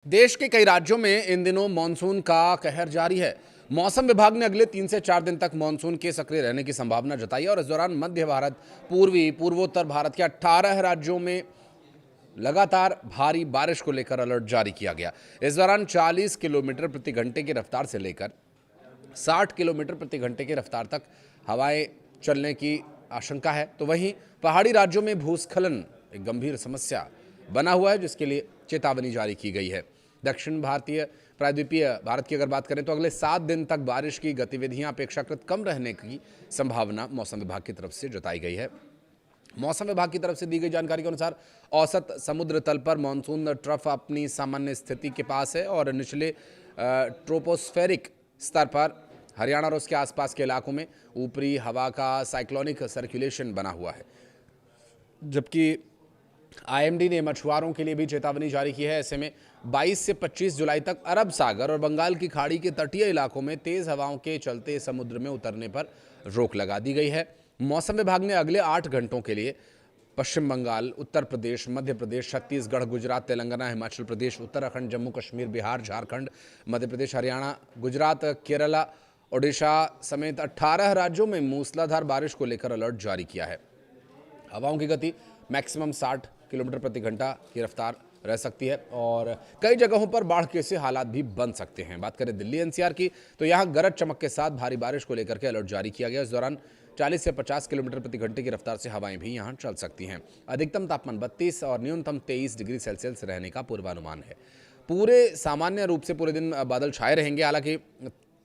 देश के कई राज्यों में इन दिनों मानसून का कहर जारी है। मौसम विभाग ने अगले 3 से 4 दिन तक मानसून के सक्रिय रहने की संभावना जताई है और इस दौरान मध्य भारत, पूर्वोत्तर भारत के 18 राज्यों में लगातार भारी बारिश को लेकर अलर्ट जारी किया गया। इस दौरान 40 किलोमीटर प्रति घंटे की रफ्तार से लेकर 60 किलोमीटर प्रति घंटे की रफ्तार तक हवाएं चलने की आशंका है। तो वहीं पहाड़ी राज्यों में भूस्खलन एक गंभीर समस्या बना हुआ है, जिसके लिए चेतावनी जारी की गई है। दक्षिण भारतीय प्रायद्वीपीय भारत की अगर बात करें तो अगले 7 दिन तक बारिश की गतिविधियां अपेक्षाकृत कम रहने की संभावना मौसम विभाग की तरफ से जताई गई है। मौसम विभाग की तरफ से दी गई जानकारी के अनुसार औसत समुद्र तल पर मानसून ट्रफ अपनी सामान्य स्थिति के पास है और निचले ट्रोपोस्फेरिक स्तर पर हरियाणा और उसके आसपास के इलाकों में ऊपरी हवा का साइक्लोनिक सर्कुलेशन बना हुआ है। जबकि आईएमडी ने मछुआरों के लिए भी चेतावनी जारी की है। ऐसे में 22 से 25 जुलाई तक अरब सागर और बंगाल की खाड़ी के तटीय इलाकों में तेज हवाओं के चलते समुद्र में उतरने पर रोक लगा दी गई है। मौसम विभाग ने अगले 8 घंटों के लिए पश्चिम बंगाल, उत्तर प्रदेश, मध्य प्रदेश, छत्तीसगढ़, गुजरात, तेलंगाना, हिमाचल प्रदेश, उत्तराखंड, जम्मू कश्मीर, बिहार, झारखंड, मध्य प्रदेश, हरियाणा, गुजरात, केरला, ओडिशा समेत 18 राज्यों में मूसलाधार बारिश को लेकर अलर्ट जारी किया है। हवाओं की गति मैक्सिमम 60 किलोमीटर प्रति घंटा की रफ्तार रह सकती है और कई जगहों पर बाढ़ के से हालात भी बन सकते हैं। बात करें दिल्ली एनसीआर की तो यहां गरज चमक के साथ भारी बारिश को लेकर के अलर्ट जारी किया गया। इस दौरान 40 से 50 किलोमीटर प्रति घंटे की रफ्तार से हवाएं भी यहां चल सकती हैं। अधिकतम तापमान 32 और न्यूनतम 23 डिग्री सेल्सियस रहने का पूर्वानुमान है। पूरे सामान्य रूप से पूरे दिन बादल छाए रहेंगे। हालांकि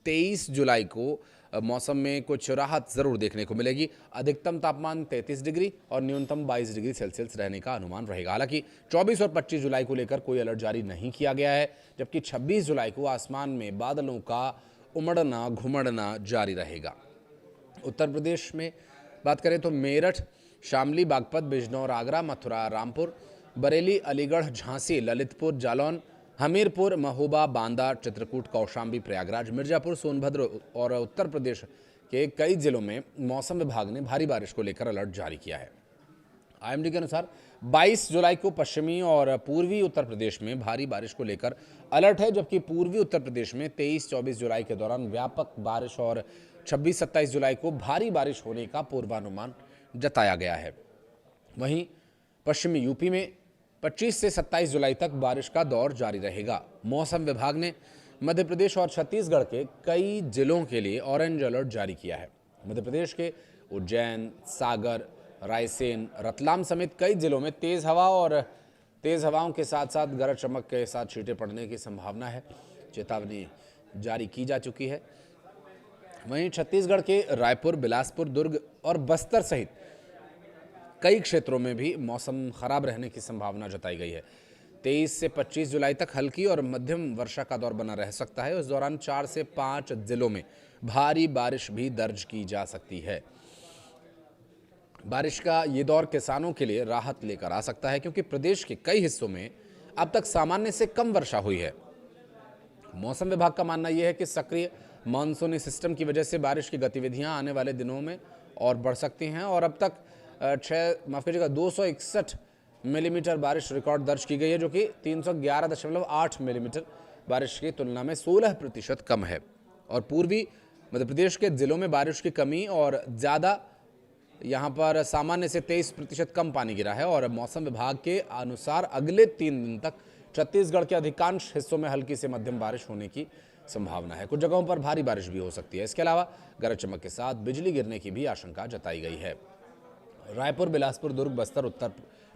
23 जुलाई को मौसम में कुछ राहत जरूर देखने को मिलेगी। अधिकतम तापमान 33 डिग्री और न्यूनतम 22 डिग्री सेल्सियस रहने का अनुमान रहेगा। हालांकि 24 और 25 जुलाई को लेकर कोई अलर्ट जारी नहीं किया गया है, जबकि 26 जुलाई को आसमान में बादलों का उमड़ना घुमड़ना जारी रहेगा। उत्तर प्रदेश में बात करें तो मेरठ, शामली, बागपत, बिजनौर, आगरा, मथुरा, रामपुर, बरेली, अलीगढ़, झांसी, ललितपुर, जालौन, हमीरपुर, महोबा, बांदा, चित्रकूट, कौशाम्बी, प्रयागराज, मिर्जापुर, सोनभद्र और उत्तर प्रदेश के कई जिलों में मौसम विभाग ने भारी बारिश को लेकर अलर्ट जारी किया है। आईएमडी के अनुसार 22 जुलाई को पश्चिमी और पूर्वी उत्तर प्रदेश में भारी बारिश को लेकर अलर्ट है, जबकि पूर्वी उत्तर प्रदेश में 23-24 जुलाई के दौरान व्यापक बारिश और 26-27 जुलाई को भारी बारिश होने का पूर्वानुमान जताया गया है। वहीं पश्चिमी यूपी में 25 से 27 जुलाई तक बारिश का दौर जारी रहेगा। मौसम विभाग ने मध्य प्रदेश और छत्तीसगढ़ के कई जिलों के लिए ऑरेंज अलर्ट जारी किया है। मध्य प्रदेश के उज्जैन, सागर, रायसेन, रतलाम समेत कई जिलों में तेज हवा और तेज हवाओं के साथ साथ गरज चमक के साथ छींटे पड़ने की संभावना है। चेतावनी जारी की जा चुकी है। वहीं छत्तीसगढ़ के रायपुर, बिलासपुर, दुर्ग और बस्तर सहित कई क्षेत्रों में भी मौसम खराब रहने की संभावना जताई गई है। 23 से 25 जुलाई तक हल्की और मध्यम वर्षा का दौर बना रह सकता है। इस दौरान 4 से 5 जिलों में भारी बारिश भी दर्ज की जा सकती है। बारिश का ये दौर किसानों के लिए राहत लेकर आ सकता है, क्योंकि प्रदेश के कई हिस्सों में अब तक सामान्य से कम वर्षा हुई है। मौसम विभाग का मानना यह है कि सक्रिय मानसूनी सिस्टम की वजह से बारिश की गतिविधियां आने वाले दिनों में और बढ़ सकती हैं और अब तक 261 मिलीमीटर बारिश रिकॉर्ड दर्ज की गई है, जो कि 311.8 मिलीमीटर बारिश की तुलना में 16% कम है। और पूर्वी मध्य प्रदेश के जिलों में बारिश की कमी और ज़्यादा, यहाँ पर सामान्य से 23% कम पानी गिरा है। और मौसम विभाग के अनुसार अगले 3 दिन तक छत्तीसगढ़ के अधिकांश हिस्सों में हल्की से मध्यम बारिश होने की संभावना है। कुछ जगहों पर भारी बारिश भी हो सकती है। इसके अलावा गरज चमक के साथ बिजली गिरने की भी आशंका जताई गई है। रायपुर, बिलासपुर, दुर्ग, बस्तर, उत्तर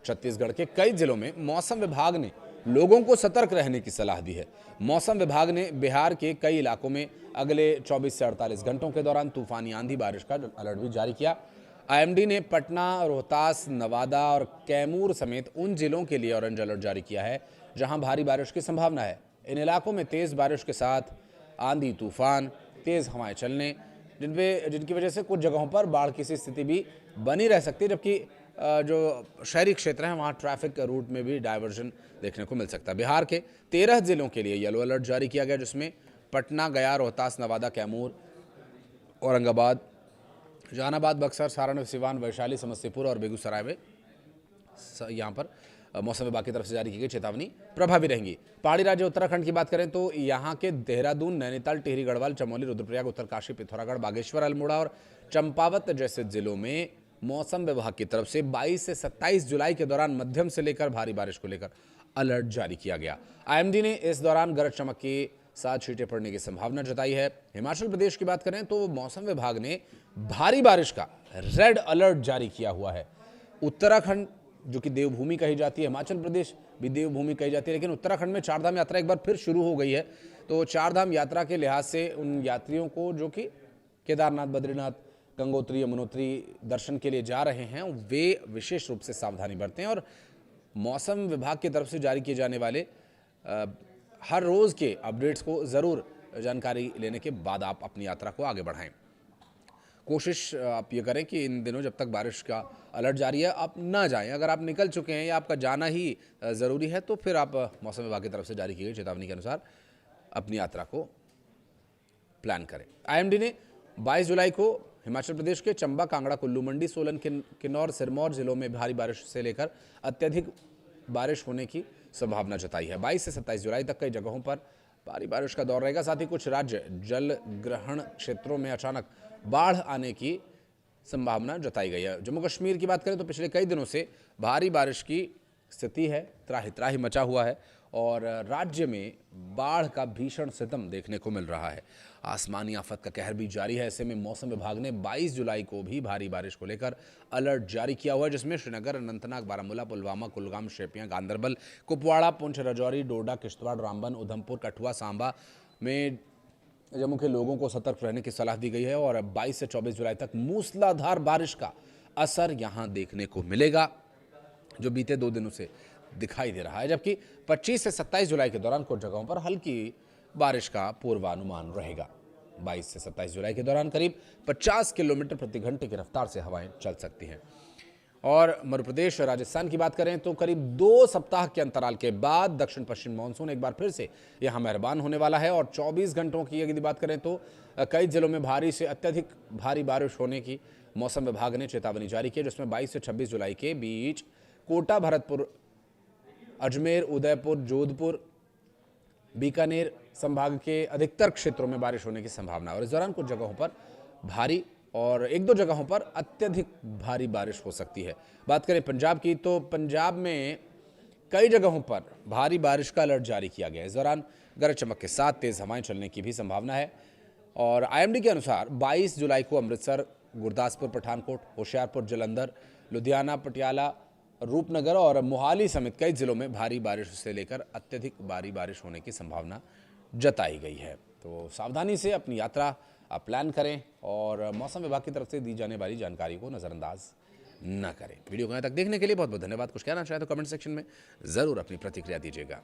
छत्तीसगढ़ के कई जिलों में मौसम विभाग ने लोगों को सतर्क रहने की सलाह दी है। मौसम विभाग ने बिहार के कई इलाकों में अगले 24 से 48 घंटों के दौरान तूफानी आंधी बारिश का अलर्ट भी जारी किया। आईएमडी ने पटना, रोहतास, नवादा और कैमूर समेत उन जिलों के लिए ऑरेंज अलर्ट जारी किया है जहां भारी बारिश की संभावना है। इन इलाकों में तेज बारिश के साथ आंधी, तूफान, तेज हवाएं चलने जिनकी वजह से कुछ जगहों पर बाढ़ की स्थिति भी बनी रह सकती है, जबकि जो शहरी क्षेत्र हैं वहाँ ट्रैफिक रूट में भी डायवर्जन देखने को मिल सकता है। बिहार के 13 जिलों के लिए येलो अलर्ट जारी किया गया, जिसमें पटना, गया, रोहतास, नवादा, कैमूर, औरंगाबाद, जहानाबाद, बक्सर, सारण, सिवान, वैशाली, समस्तीपुर और बेगूसराय में यहाँ पर मौसम विभाग की तरफ से जारी की गई चेतावनी प्रभावी रहेंगी। पहाड़ी राज्य उत्तराखंड की बात करें तो यहाँ के देहरादून, नैनीताल, टिहरी गढ़वाल, चमोली, रुद्रप्रयाग, उत्तरकाशी, पिथौरागढ़, बागेश्वर, अल्मोड़ा और चंपावत जैसे जिलों में मौसम विभाग की तरफ से 22 से 27 जुलाई के दौरान मध्यम से लेकर भारी बारिश को लेकर अलर्ट जारी किया गया। आईएमडी ने इस दौरान गरज चमक के साथ छींटे पड़ने की संभावना जताई है। हिमाचल प्रदेश की बात करें तो मौसम विभाग ने भारी बारिश का रेड अलर्ट जारी किया हुआ है। उत्तराखंड जो कि देवभूमि कही जाती है, हिमाचल प्रदेश भी देवभूमि कही जाती है, लेकिन उत्तराखंड में चारधाम यात्रा एक बार फिर शुरू हो गई है। तो चारधाम यात्रा के लिहाज से उन यात्रियों को जो कि केदारनाथ, बद्रीनाथ, गंगोत्री, यमुनोत्री दर्शन के लिए जा रहे हैं, वे विशेष रूप से सावधानी बरतें और मौसम विभाग की तरफ से जारी किए जाने वाले हर रोज़ के अपडेट्स को ज़रूर जानकारी लेने के बाद आप अपनी यात्रा को आगे बढ़ाएं। कोशिश आप ये करें कि इन दिनों जब तक बारिश का अलर्ट जारी है आप ना जाएं। अगर आप निकल चुके हैं या आपका जाना ही ज़रूरी है तो फिर आप मौसम विभाग की तरफ से जारी की गई चेतावनी के अनुसार अपनी यात्रा को प्लान करें। आईएमडी ने 22 जुलाई को हिमाचल प्रदेश के चंबा, कांगड़ा, कुल्लू, मंडी, सोलन, किन्नौर, सिरमौर जिलों में भारी बारिश से लेकर अत्यधिक बारिश होने की संभावना जताई है। 22 से 27 जुलाई तक कई जगहों पर भारी बारिश का दौर रहेगा। साथ ही कुछ राज्य जल ग्रहण क्षेत्रों में अचानक बाढ़ आने की संभावना जताई गई है। जम्मू कश्मीर की बात करें तो पिछले कई दिनों से भारी बारिश की स्थिति है, त्राहि त्राहि मचा हुआ है और राज्य में बाढ़ का भीषण सितम देखने को मिल रहा है। आसमानी आफत का कहर भी जारी है। ऐसे में मौसम विभाग ने 22 जुलाई को भी भारी बारिश को लेकर अलर्ट जारी किया हुआ है, जिसमें श्रीनगर, अनंतनाग, बारामूला, पुलवामा, कुलगाम, शोपियां, गांदरबल, कुपवाड़ा, पुंछ, राजौरी, डोडा, किश्तवाड़, रामबन, उधमपुर, कठुआ, सांबा में जम्मू के लोगों को सतर्क रहने की सलाह दी गई है और 22 से 24 जुलाई तक मूसलाधार बारिश का असर यहां देखने को मिलेगा, जो बीते 2 दिनों से दिखाई दे रहा है। जबकि 25 से 27 जुलाई के दौरान कुछ जगहों पर हल्की बारिश का पूर्वानुमान रहेगा। 22 से 27 जुलाई के दौरान करीब 50 किलोमीटर प्रति घंटे की रफ्तार से हवाएं चल सकती हैं। और मध्य प्रदेश और राजस्थान की बात करें तो करीब 2 सप्ताह के अंतराल के बाद दक्षिण पश्चिम मानसून एक बार फिर से यहां मेहरबान होने वाला है और 24 घंटों की यदि बात करें तो कई जिलों में भारी से अत्यधिक भारी बारिश होने की मौसम विभाग ने चेतावनी जारी की, जिसमें 22 से 26 जुलाई के बीच कोटा, भरतपुर, अजमेर, उदयपुर, जोधपुर, बीकानेर संभाग के अधिकतर क्षेत्रों में बारिश होने की संभावना है और इस दौरान कुछ जगहों पर भारी और 1-2 जगहों पर अत्यधिक भारी बारिश हो सकती है। बात करें पंजाब की तो पंजाब में कई जगहों पर भारी बारिश का अलर्ट जारी किया गया है। इस दौरान गरज चमक के साथ तेज हवाएं चलने की भी संभावना है और आईएमडी के अनुसार 22 जुलाई को अमृतसर, गुरदासपुर, पठानकोट, होशियारपुर, जालंधर, लुधियाना, पटियाला, रूपनगर और मोहाली समेत कई जिलों में भारी बारिश से लेकर अत्यधिक भारी बारिश होने की संभावना जताई गई है। तो सावधानी से अपनी यात्रा आप प्लान करें और मौसम विभाग की तरफ से दी जाने वाली जानकारी को नज़रअंदाज न करें। वीडियो को यहाँ तक देखने के लिए बहुत बहुत धन्यवाद। कुछ कहना चाहे तो कमेंट सेक्शन में ज़रूर अपनी प्रतिक्रिया दीजिएगा।